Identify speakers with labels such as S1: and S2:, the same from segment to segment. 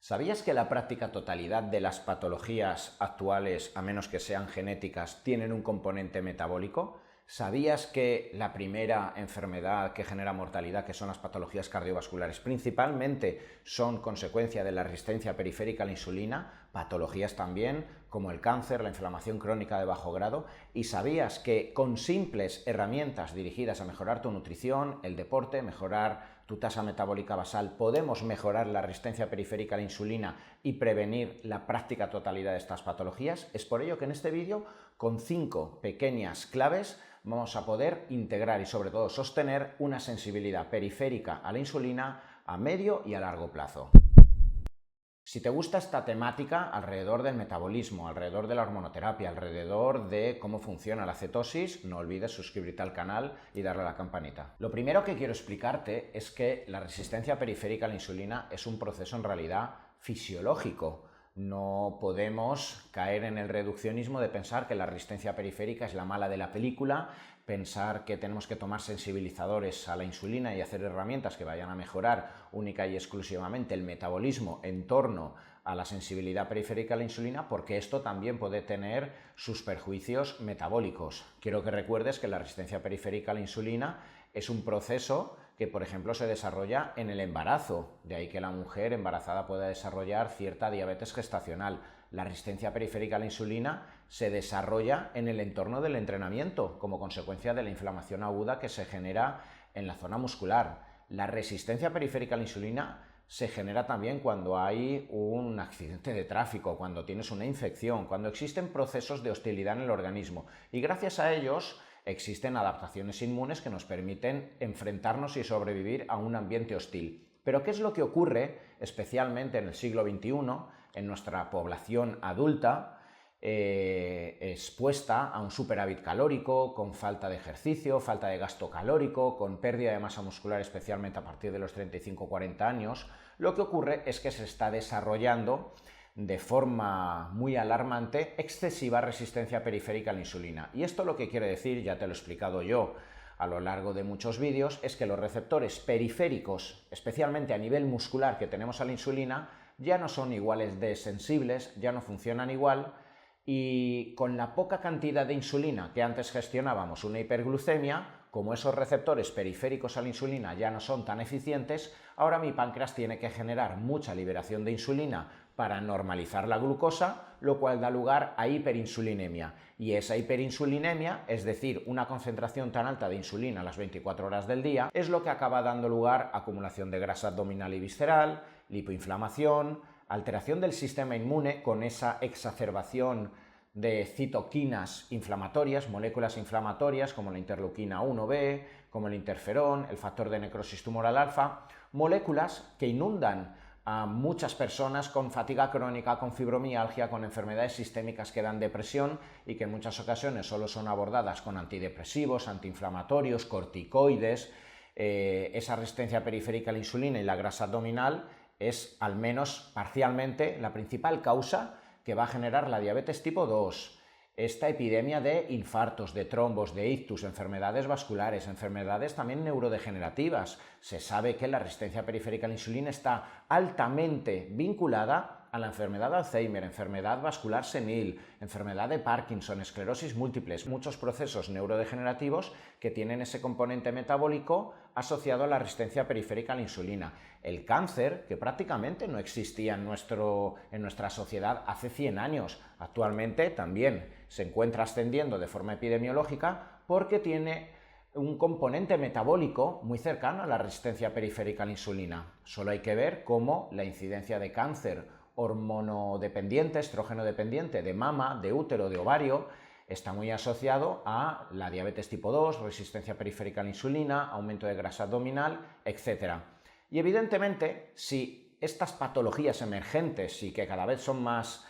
S1: ¿Sabías que la práctica totalidad de las patologías actuales, a menos que sean genéticas, tienen un componente metabólico? ¿Sabías que la primera enfermedad que genera mortalidad, que son las patologías cardiovasculares, principalmente son consecuencia de la resistencia periférica a la insulina? Patologías también como el cáncer, la inflamación crónica de bajo grado. ¿Y sabías que con simples herramientas dirigidas a mejorar tu nutrición, el deporte, mejorar tu tasa metabólica basal, podemos mejorar la resistencia periférica a la insulina y prevenir la práctica totalidad de estas patologías? Es por ello que en este vídeo, con 5 pequeñas claves, vamos a poder integrar y sobre todo sostener una sensibilidad periférica a la insulina a medio y a largo plazo. Si te gusta esta temática alrededor del metabolismo, alrededor de la hormonoterapia, alrededor de cómo funciona la cetosis, no olvides suscribirte al canal y darle a la campanita. Lo primero que quiero explicarte es que la resistencia periférica a la insulina es un proceso en realidad fisiológico. No podemos caer en el reduccionismo de pensar que la resistencia periférica es la mala de la película, pensar que tenemos que tomar sensibilizadores a la insulina y hacer herramientas que vayan a mejorar única y exclusivamente el metabolismo en torno a la sensibilidad periférica a la insulina, porque esto también puede tener sus perjuicios metabólicos. Quiero que recuerdes que la resistencia periférica a la insulina es un proceso que, por ejemplo, se desarrolla en el embarazo, de ahí que la mujer embarazada pueda desarrollar cierta diabetes gestacional. La resistencia periférica a la insulina se desarrolla en el entorno del entrenamiento, como consecuencia de la inflamación aguda que se genera en la zona muscular. La resistencia periférica a la insulina se genera también cuando hay un accidente de tráfico, cuando tienes una infección, cuando existen procesos de hostilidad en el organismo, y gracias a ellos existen adaptaciones inmunes que nos permiten enfrentarnos y sobrevivir a un ambiente hostil. Pero ¿qué es lo que ocurre, especialmente en el siglo XXI, en nuestra población adulta, expuesta a un superávit calórico, con falta de ejercicio, falta de gasto calórico, con pérdida de masa muscular, especialmente a partir de los 35-40 años? Lo que ocurre es que se está desarrollando de forma muy alarmante excesiva resistencia periférica a la insulina. Y esto lo que quiere decir, ya te lo he explicado yo a lo largo de muchos vídeos, es que los receptores periféricos, especialmente a nivel muscular que tenemos a la insulina, ya no son iguales de sensibles, ya no funcionan igual, y con la poca cantidad de insulina que antes gestionábamos una hiperglucemia, como esos receptores periféricos a la insulina ya no son tan eficientes, ahora mi páncreas tiene que generar mucha liberación de insulina para normalizar la glucosa, lo cual da lugar a hiperinsulinemia. Y esa hiperinsulinemia, es decir, una concentración tan alta de insulina a las 24 horas del día, es lo que acaba dando lugar a acumulación de grasa abdominal y visceral, lipoinflamación, alteración del sistema inmune con esa exacerbación de citoquinas inflamatorias, moléculas inflamatorias como la interleuquina 1b, como el interferón, el factor de necrosis tumoral alfa, moléculas que inundan a muchas personas con fatiga crónica, con fibromialgia, con enfermedades sistémicas que dan depresión y que en muchas ocasiones solo son abordadas con antidepresivos, antiinflamatorios, corticoides. Esa resistencia periférica a la insulina y la grasa abdominal es, al menos parcialmente, la principal causa que va a generar la diabetes tipo 2, esta epidemia de infartos, de trombos, de ictus, enfermedades vasculares, enfermedades también neurodegenerativas. Se sabe que la resistencia periférica a la insulina está altamente vinculada a la enfermedad de Alzheimer, enfermedad vascular senil, enfermedad de Parkinson, esclerosis múltiples, muchos procesos neurodegenerativos que tienen ese componente metabólico asociado a la resistencia periférica a la insulina. El cáncer, que prácticamente no existía en nuestra sociedad hace 100 años, actualmente también se encuentra ascendiendo de forma epidemiológica porque tiene un componente metabólico muy cercano a la resistencia periférica a la insulina. Solo hay que ver cómo la incidencia de cáncer hormonodependiente, estrógeno dependiente de mama, de útero, de ovario, está muy asociado a la diabetes tipo 2, resistencia periférica a la insulina, aumento de grasa abdominal, etc. Y evidentemente, si estas patologías emergentes y que cada vez son más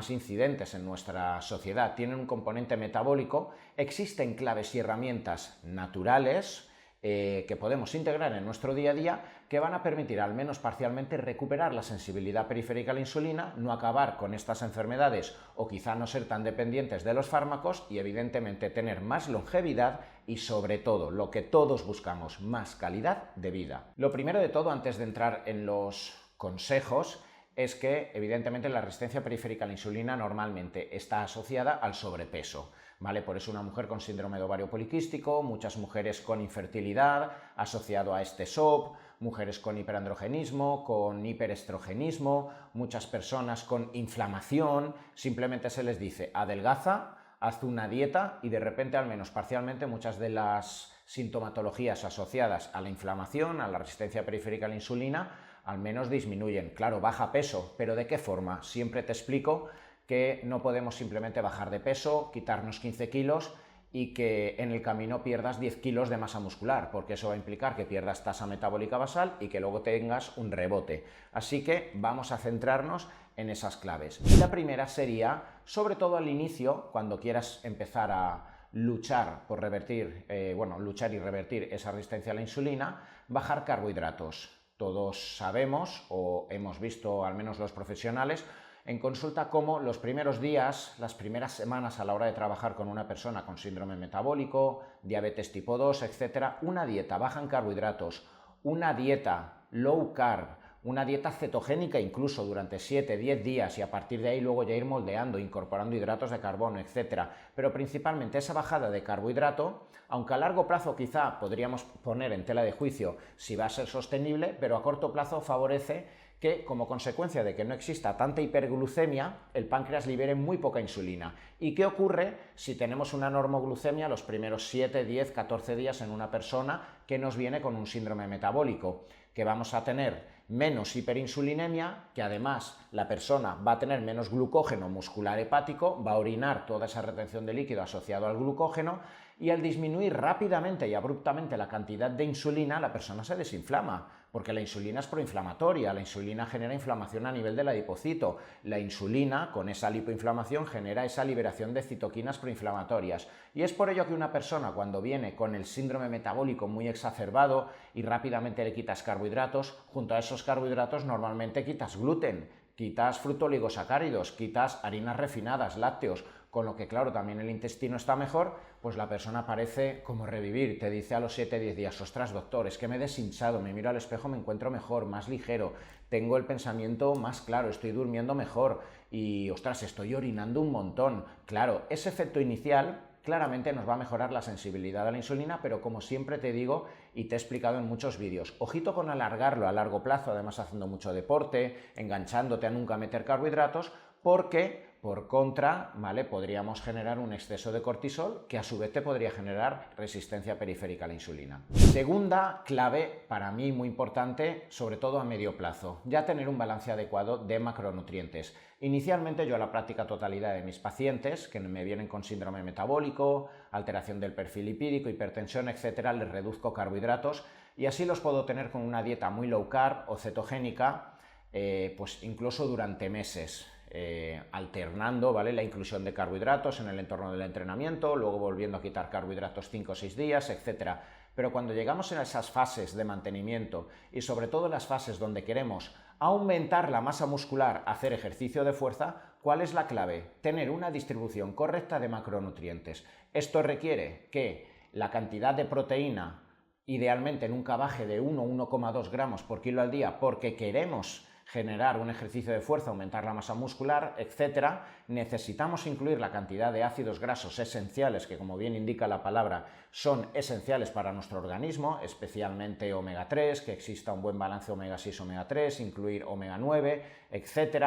S1: incidentes en nuestra sociedad tienen un componente metabólico, existen claves y herramientas naturales que podemos integrar en nuestro día a día que van a permitir al menos parcialmente recuperar la sensibilidad periférica a la insulina, no acabar con estas enfermedades o quizá no ser tan dependientes de los fármacos y evidentemente tener más longevidad y sobre todo lo que todos buscamos, más calidad de vida. Lo primero de todo, antes de entrar en los consejos es que, evidentemente, la resistencia periférica a la insulina normalmente está asociada al sobrepeso, ¿vale? Por eso una mujer con síndrome de ovario poliquístico, muchas mujeres con infertilidad asociado a este SOP, mujeres con hiperandrogenismo, con hiperestrogenismo, muchas personas con inflamación, simplemente se les dice adelgaza, haz una dieta y de repente, al menos parcialmente, muchas de las sintomatologías asociadas a la inflamación, a la resistencia periférica a la insulina, al menos disminuyen. Claro, baja peso, pero ¿de qué forma? Siempre te explico que no podemos simplemente bajar de peso, quitarnos 15 kilos y que en el camino pierdas 10 kilos de masa muscular, porque eso va a implicar que pierdas tasa metabólica basal y que luego tengas un rebote. Así que vamos a centrarnos en esas claves. Y la primera sería, sobre todo al inicio, cuando quieras empezar a luchar por revertir, luchar y revertir esa resistencia a la insulina, bajar carbohidratos. Todos sabemos, o hemos visto al menos los profesionales, en consulta cómo los primeros días, las primeras semanas a la hora de trabajar con una persona con síndrome metabólico, diabetes tipo 2, etc., una dieta baja en carbohidratos, una dieta low carb, una dieta cetogénica incluso durante 7-10 días y a partir de ahí luego ya ir moldeando, incorporando hidratos de carbono, etc. Pero principalmente esa bajada de carbohidrato, aunque a largo plazo quizá podríamos poner en tela de juicio si va a ser sostenible, pero a corto plazo favorece que, como consecuencia de que no exista tanta hiperglucemia, el páncreas libere muy poca insulina. ¿Y qué ocurre si tenemos una normoglucemia los primeros 7, 10, 14 días en una persona que nos viene con un síndrome metabólico? Que vamos a tener menos hiperinsulinemia, que además la persona va a tener menos glucógeno muscular hepático, va a orinar toda esa retención de líquido asociado al glucógeno, y al disminuir rápidamente y abruptamente la cantidad de insulina, la persona se desinflama, porque la insulina es proinflamatoria, la insulina genera inflamación a nivel del adipocito, la insulina con esa lipoinflamación genera esa liberación de citoquinas proinflamatorias, y es por ello que una persona cuando viene con el síndrome metabólico muy exacerbado y rápidamente le quitas carbohidratos, junto a esos carbohidratos normalmente quitas gluten, quitas fructooligosacáridos, quitas harinas refinadas, lácteos, con lo que claro, también el intestino está mejor, pues la persona parece como revivir, te dice a los 7-10 días, ostras doctor, es que me he deshinchado, me miro al espejo, me encuentro mejor, más ligero, tengo el pensamiento más claro, estoy durmiendo mejor y ostras, estoy orinando un montón. Claro, ese efecto inicial claramente nos va a mejorar la sensibilidad a la insulina, pero como siempre te digo y te he explicado en muchos vídeos, ojito con alargarlo a largo plazo, además haciendo mucho deporte, enganchándote a nunca meter carbohidratos, porque por contra, ¿vale?, podríamos generar un exceso de cortisol que a su vez te podría generar resistencia periférica a la insulina. Segunda clave, para mí muy importante, sobre todo a medio plazo, ya tener un balance adecuado de macronutrientes. Inicialmente yo a la práctica totalidad de mis pacientes que me vienen con síndrome metabólico, alteración del perfil lipídico, hipertensión, etc., les reduzco carbohidratos y así los puedo tener con una dieta muy low carb o cetogénica, pues incluso durante meses. Alternando, ¿vale?, la inclusión de carbohidratos en el entorno del entrenamiento, luego volviendo a quitar carbohidratos 5 o 6 días, etc. Pero cuando llegamos a esas fases de mantenimiento y sobre todo en las fases donde queremos aumentar la masa muscular, hacer ejercicio de fuerza, ¿cuál es la clave? Tener una distribución correcta de macronutrientes. Esto requiere que la cantidad de proteína idealmente nunca baje de 1 o 1,2 gramos por kilo al día porque queremos generar un ejercicio de fuerza, aumentar la masa muscular, etc., necesitamos incluir la cantidad de ácidos grasos esenciales, que como bien indica la palabra, son esenciales para nuestro organismo, especialmente omega 3, que exista un buen balance omega 6, omega 3, incluir omega 9, etc.,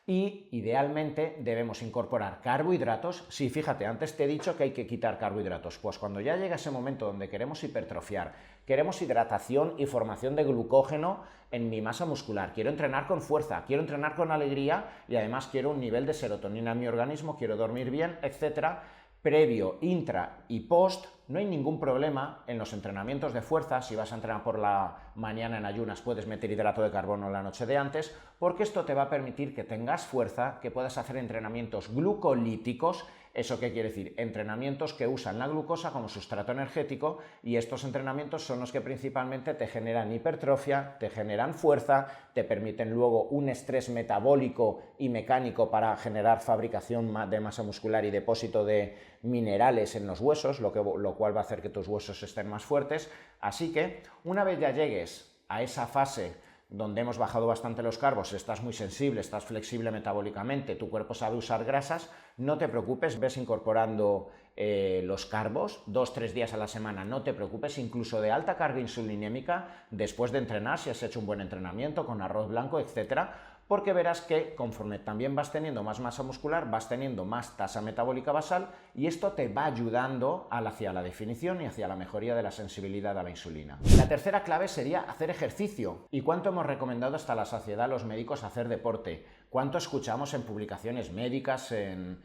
S1: y idealmente debemos incorporar carbohidratos. Sí, fíjate, antes te he dicho que hay que quitar carbohidratos, pues cuando ya llega ese momento donde queremos hipertrofiar, queremos hidratación y formación de glucógeno en mi masa muscular, quiero entrenar con fuerza, quiero entrenar con alegría y además quiero un nivel de serotonina en mi organismo, quiero dormir bien, etc., previo, intra y post, no hay ningún problema en los entrenamientos de fuerza. Si vas a entrenar por la mañana en ayunas, puedes meter hidrato de carbono la noche de antes, porque esto te va a permitir que tengas fuerza, que puedas hacer entrenamientos glucolíticos. ¿Eso qué quiere decir? Entrenamientos que usan la glucosa como sustrato energético, y estos entrenamientos son los que principalmente te generan hipertrofia, te generan fuerza, te permiten luego un estrés metabólico y mecánico para generar fabricación de masa muscular y depósito de minerales en los huesos, lo cual va a hacer que tus huesos estén más fuertes. Así que una vez ya llegues a esa fase donde hemos bajado bastante los carbos, estás muy sensible, estás flexible metabólicamente, tu cuerpo sabe usar grasas, no te preocupes, ves incorporando los carbos 2-3 días a la semana, no te preocupes, incluso de alta carga insulinémica después de entrenar, si has hecho un buen entrenamiento con arroz blanco, etcétera, porque verás que conforme también vas teniendo más masa muscular, vas teniendo más tasa metabólica basal y esto te va ayudando hacia la definición y hacia la mejoría de la sensibilidad a la insulina. La tercera clave sería hacer ejercicio. ¿Y cuánto hemos recomendado hasta la saciedad a los médicos hacer deporte? ¿Cuánto escuchamos en publicaciones médicas, en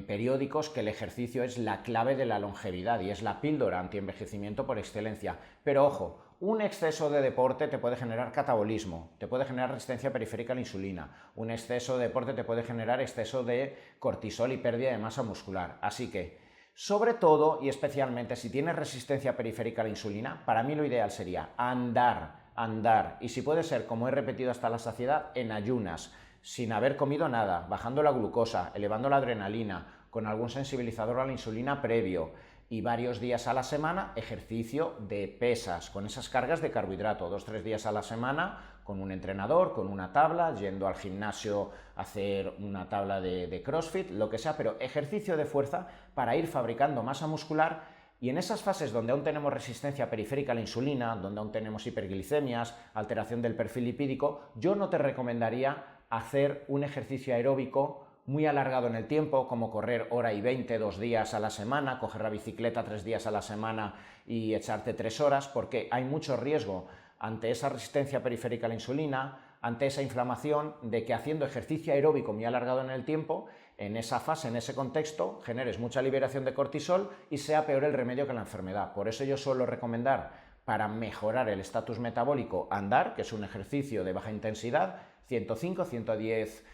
S1: periódicos, que el ejercicio es la clave de la longevidad y es la píldora antienvejecimiento por excelencia? Pero ojo, un exceso de deporte te puede generar catabolismo, te puede generar resistencia periférica a la insulina, un exceso de deporte te puede generar exceso de cortisol y pérdida de masa muscular. Así que, sobre todo y especialmente si tienes resistencia periférica a la insulina, para mí lo ideal sería andar, y si puede ser, como he repetido hasta la saciedad, en ayunas, sin haber comido nada, bajando la glucosa, elevando la adrenalina, con algún sensibilizador a la insulina previo, y varios días a la semana ejercicio de pesas, con esas cargas de carbohidrato, 2-3 días a la semana, con un entrenador, con una tabla, yendo al gimnasio a hacer una tabla de CrossFit, lo que sea, pero ejercicio de fuerza para ir fabricando masa muscular. Y en esas fases donde aún tenemos resistencia periférica a la insulina, donde aún tenemos hiperglicemias, alteración del perfil lipídico, yo no te recomendaría hacer un ejercicio aeróbico muy alargado en el tiempo, como correr 1:20, 2 días a la semana, coger la bicicleta 3 días a la semana y echarte 3 horas, porque hay mucho riesgo ante esa resistencia periférica a la insulina, ante esa inflamación, de que haciendo ejercicio aeróbico muy alargado en el tiempo, en esa fase, en ese contexto, generes mucha liberación de cortisol y sea peor el remedio que la enfermedad. Por eso yo suelo recomendar, para mejorar el estatus metabólico, andar, que es un ejercicio de baja intensidad, 105-110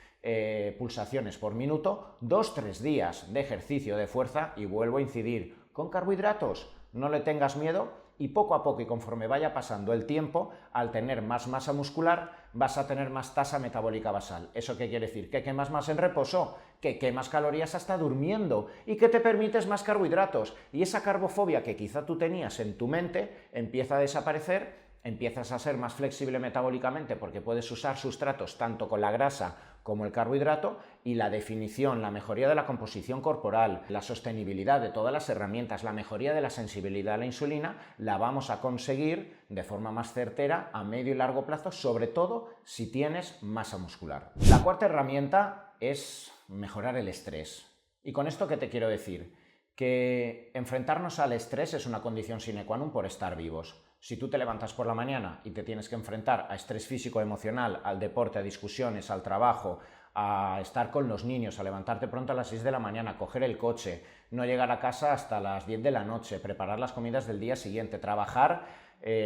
S1: pulsaciones por minuto, 2-3 días de ejercicio de fuerza, y vuelvo a incidir, con carbohidratos, no le tengas miedo, y poco a poco y conforme vaya pasando el tiempo, al tener más masa muscular, vas a tener más tasa metabólica basal. ¿Eso qué quiere decir? Que quemas más en reposo, que quemas calorías hasta durmiendo y que te permites más carbohidratos, y esa carbofobia que quizá tú tenías en tu mente empieza a desaparecer. Empiezas a ser más flexible metabólicamente porque puedes usar sustratos tanto con la grasa como el carbohidrato, y la definición, la mejoría de la composición corporal, la sostenibilidad de todas las herramientas, la mejoría de la sensibilidad a la insulina, la vamos a conseguir de forma más certera a medio y largo plazo, sobre todo si tienes masa muscular. La cuarta herramienta es mejorar el estrés. ¿Y con esto qué te quiero decir? Que enfrentarnos al estrés es una condición sine qua non por estar vivos. Si tú te levantas por la mañana y te tienes que enfrentar a estrés físico-emocional, al deporte, a discusiones, al trabajo, a estar con los niños, a levantarte pronto a las 6 de la mañana, coger el coche, no llegar a casa hasta las 10 de la noche, preparar las comidas del día siguiente, trabajar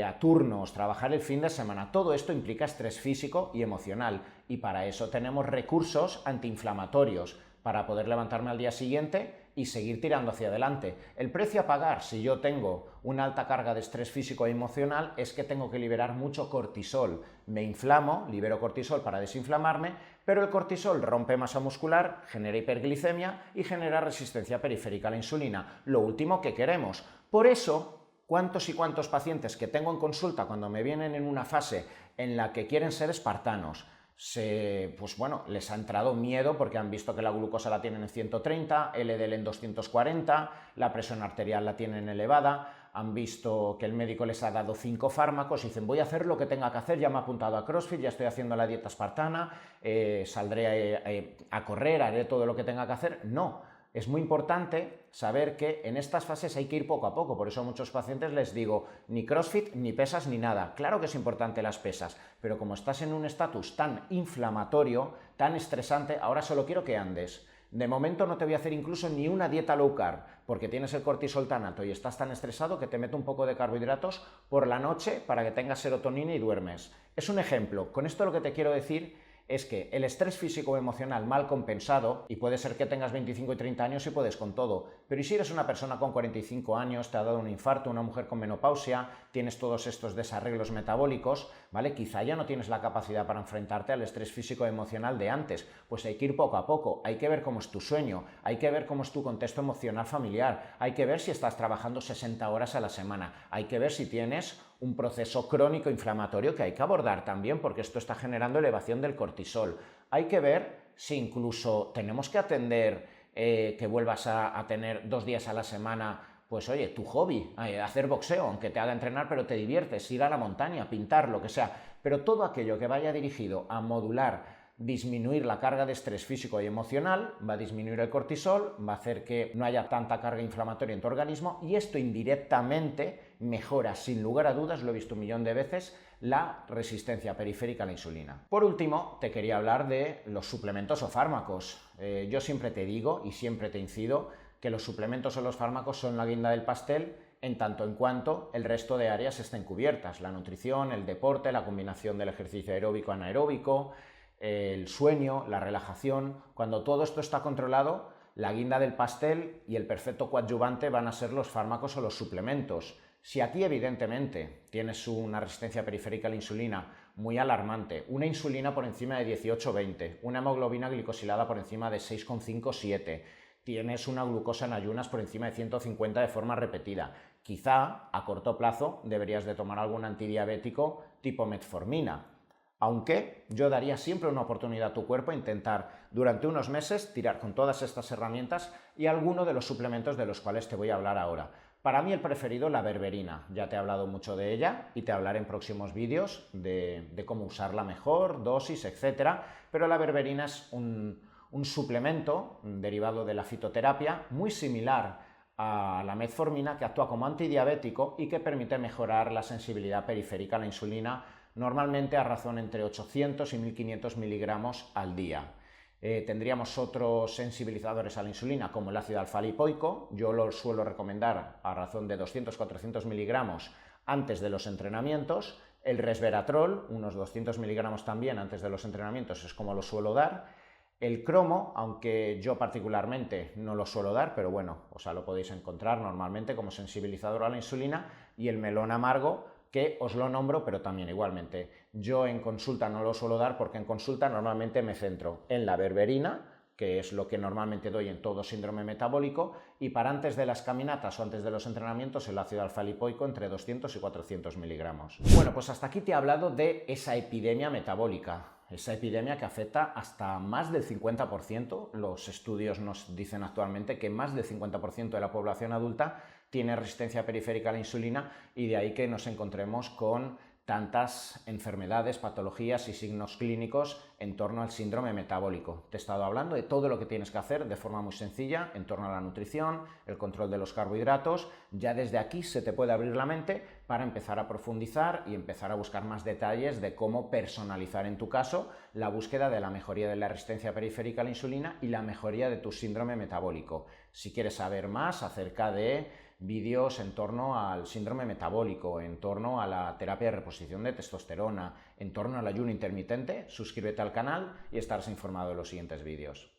S1: a turnos, trabajar el fin de semana, todo esto implica estrés físico y emocional, y para eso tenemos recursos antiinflamatorios, para poder levantarme al día siguiente y seguir tirando hacia adelante. El precio a pagar si yo tengo una alta carga de estrés físico e emocional es que tengo que liberar mucho cortisol. Me inflamo, libero cortisol para desinflamarme, pero el cortisol rompe masa muscular, genera hiperglicemia y genera resistencia periférica a la insulina, lo último que queremos. Por eso, ¿cuántos y cuántos pacientes que tengo en consulta cuando me vienen en una fase en la que quieren ser espartanos, les ha entrado miedo porque han visto que la glucosa la tienen en 130, LDL en 240, la presión arterial la tienen elevada, han visto que el médico les ha dado 5 fármacos y dicen: voy a hacer lo que tenga que hacer, ya me he apuntado a CrossFit, ya estoy haciendo la dieta espartana, saldré a correr, haré todo lo que tenga que hacer? No. Es muy importante saber que en estas fases hay que ir poco a poco, por eso a muchos pacientes les digo: ni CrossFit, ni pesas, ni nada. Claro que es importante las pesas, pero como estás en un estatus tan inflamatorio, tan estresante, ahora solo quiero que andes. De momento no te voy a hacer incluso ni una dieta low carb, porque tienes el cortisol tan alto y estás tan estresado que te meto un poco de carbohidratos por la noche para que tengas serotonina y duermes. Es un ejemplo. Con esto lo que te quiero decir es que el estrés físico o emocional mal compensado, y puede ser que tengas 25 y 30 años y puedes con todo, pero ¿y si eres una persona con 45 años, te ha dado un infarto, una mujer con menopausia, tienes todos estos desarreglos metabólicos? ¿vale? Quizá ya no tienes la capacidad para enfrentarte al estrés físico y emocional de antes, pues hay que ir poco a poco, hay que ver cómo es tu sueño, hay que ver cómo es tu contexto emocional familiar, hay que ver si estás trabajando 60 horas a la semana, hay que ver si tienes un proceso crónico inflamatorio que hay que abordar también, porque esto está generando elevación del cortisol. Hay que ver si incluso tenemos que atender que vuelvas a tener 2 días a la semana, pues oye, tu hobby, hacer boxeo, aunque te haga entrenar, pero te diviertes, ir a la montaña, pintar, lo que sea, pero todo aquello que vaya dirigido a modular, disminuir la carga de estrés físico y emocional, va a disminuir el cortisol, va a hacer que no haya tanta carga inflamatoria en tu organismo y esto indirectamente mejora, sin lugar a dudas, lo he visto un millón de veces, la resistencia periférica a la insulina. Por último, te quería hablar de los suplementos o fármacos. Yo siempre te digo y siempre te incido que los suplementos o los fármacos son la guinda del pastel en tanto en cuanto el resto de áreas estén cubiertas. La nutrición, el deporte, la combinación del ejercicio aeróbico anaeróbico, el sueño, la relajación. Cuando todo esto está controlado, la guinda del pastel y el perfecto coadyuvante van a ser los fármacos o los suplementos. Si a ti evidentemente tienes una resistencia periférica a la insulina muy alarmante, una insulina por encima de 18-20, una hemoglobina glicosilada por encima de 6,5-7, tienes una glucosa en ayunas por encima de 150 de forma repetida, quizá a corto plazo deberías de tomar algún antidiabético tipo metformina. Aunque yo daría siempre una oportunidad a tu cuerpo a intentar durante unos meses tirar con todas estas herramientas y alguno de los suplementos de los cuales te voy a hablar ahora. Para mí el preferido, la berberina. Ya te he hablado mucho de ella y te hablaré en próximos vídeos de cómo usarla mejor, dosis, etc. Pero la berberina es un suplemento derivado de la fitoterapia muy similar a la metformina, que actúa como antidiabético y que permite mejorar la sensibilidad periférica a la insulina, normalmente a razón entre 800 y 1500 miligramos al día. Tendríamos otros sensibilizadores a la insulina como el ácido alfa-lipoico. Yo lo suelo recomendar a razón de 200-400 miligramos antes de los entrenamientos. El resveratrol, unos 200 miligramos también antes de los entrenamientos, es como lo suelo dar. El cromo, aunque yo particularmente no lo suelo dar, pero bueno, o sea, lo podéis encontrar normalmente como sensibilizador a la insulina. Y el melón amargo, que os lo nombro, pero también igualmente. Yo en consulta no lo suelo dar porque en consulta normalmente me centro en la berberina, que es lo que normalmente doy en todo síndrome metabólico, y para antes de las caminatas o antes de los entrenamientos el ácido alfa-lipoico entre 200 y 400 miligramos. Bueno, pues hasta aquí te he hablado de esa epidemia metabólica. Esa epidemia que afecta hasta más del 50%, los estudios nos dicen actualmente que más del 50% de la población adulta tiene resistencia periférica a la insulina y de ahí que nos encontremos con tantas enfermedades, patologías y signos clínicos en torno al síndrome metabólico. Te he estado hablando de todo lo que tienes que hacer de forma muy sencilla en torno a la nutrición, el control de los carbohidratos. Ya desde aquí se te puede abrir la mente para empezar a profundizar y empezar a buscar más detalles de cómo personalizar en tu caso la búsqueda de la mejoría de la resistencia periférica a la insulina y la mejoría de tu síndrome metabólico. Si quieres saber más acerca de vídeos en torno al síndrome metabólico, en torno a la terapia de reposición de testosterona, en torno al ayuno intermitente, suscríbete al canal y estarás informado de los siguientes vídeos.